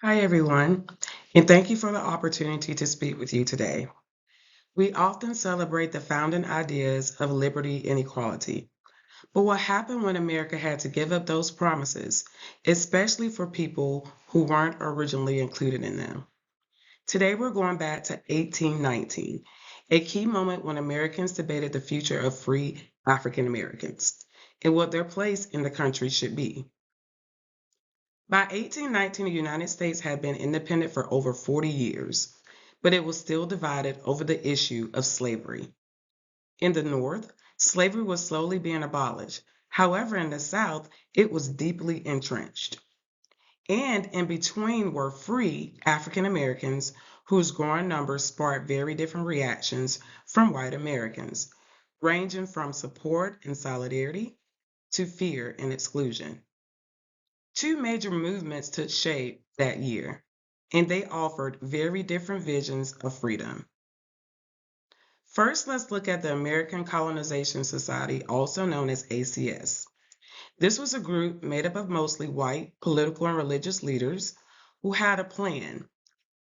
Hi, everyone, and thank you for the opportunity to speak with you today. We often celebrate the founding ideas of liberty and equality, but what happened when America had to give up those promises, especially for people who weren't originally included in them? Today, we're going back to 1819, a key moment when Americans debated the future of free African Americans and what their place in the country should be. By 1819, the United States had been independent for over 40 years, but it was still divided over the issue of slavery. In the North, slavery was slowly being abolished. However, in the South, it was deeply entrenched. And in between were free African Americans whose growing numbers sparked very different reactions from white Americans, ranging from support and solidarity to fear and exclusion. Two major movements took shape that year, and they offered very different visions of freedom. First, let's look at the American Colonization Society, also known as ACS. This was a group made up of mostly white political and religious leaders who had a plan.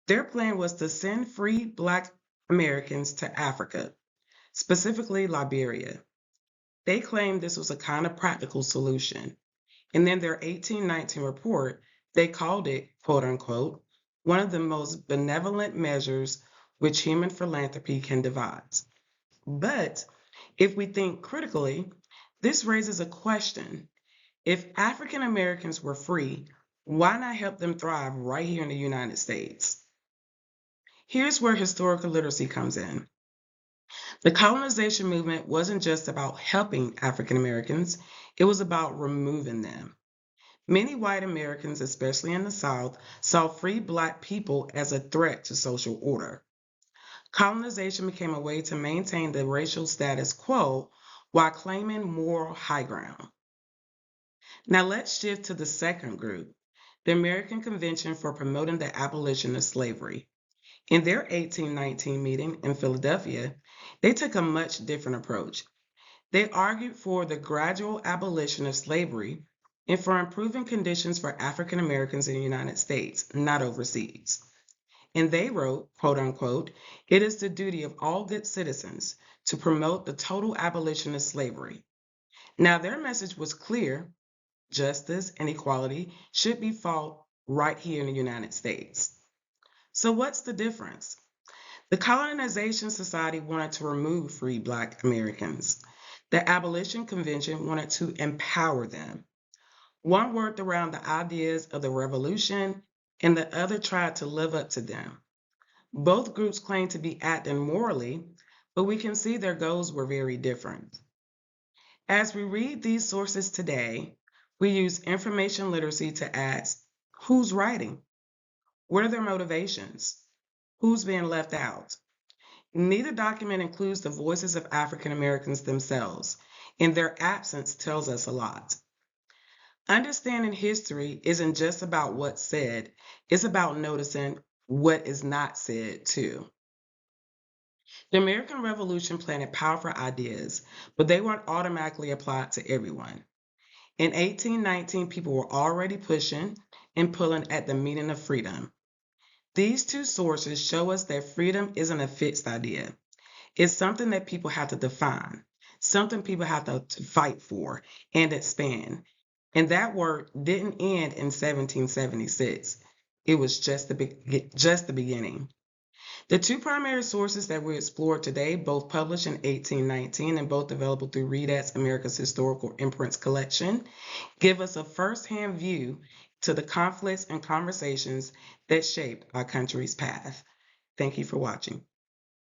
Their plan was to send free Black Americans to Africa, specifically Liberia. They claimed this was a kind of practical solution. And in their 1819 report, they called it, quote unquote, one of the most benevolent measures which human philanthropy can devise. But if we think critically, this raises a question. If African Americans were free, why not help them thrive right here in the United States? Here's where historical literacy comes in. The colonization movement wasn't just about helping African Americans, it was about removing them. Many white Americans, especially in the South, saw free Black people as a threat to social order. Colonization became a way to maintain the racial status quo while claiming moral high ground. Now let's shift to the second group, the American Convention for Promoting the Abolition of Slavery. In their 1819 meeting in Philadelphia, they took a much different approach. They argued for the gradual abolition of slavery and for improving conditions for African Americans in the United States, not overseas. And they wrote, quote unquote, it is the duty of all good citizens to promote the total abolition of slavery. Now, their message was clear: justice and equality should be fought right here in the United States. So, what's the difference? The Colonization Society wanted to remove free Black Americans. The Abolition Convention wanted to empower them. One worked around the ideas of the revolution, and the other tried to live up to them. Both groups claimed to be acting morally, but we can see their goals were very different. As we read these sources today, we use information literacy to ask, who's writing? What are their motivations? Who's being left out? Neither document includes the voices of African Americans themselves, and their absence tells us a lot. Understanding history isn't just about what's said, it's about noticing what is not said too. The American Revolution planted powerful ideas, but they weren't automatically applied to everyone. In 1819, people were already pushing and pulling at the meaning of freedom. These two sources show us that freedom isn't a fixed idea. It's something that people have to define, something people have to fight for and expand. And that work didn't end in 1776. It was just the beginning. The two primary sources that we explored today, both published in 1819 and both available through Readett's America's Historical Imprints collection, give us a first-hand view to the conflicts and conversations that shaped our country's path. Thank you for watching.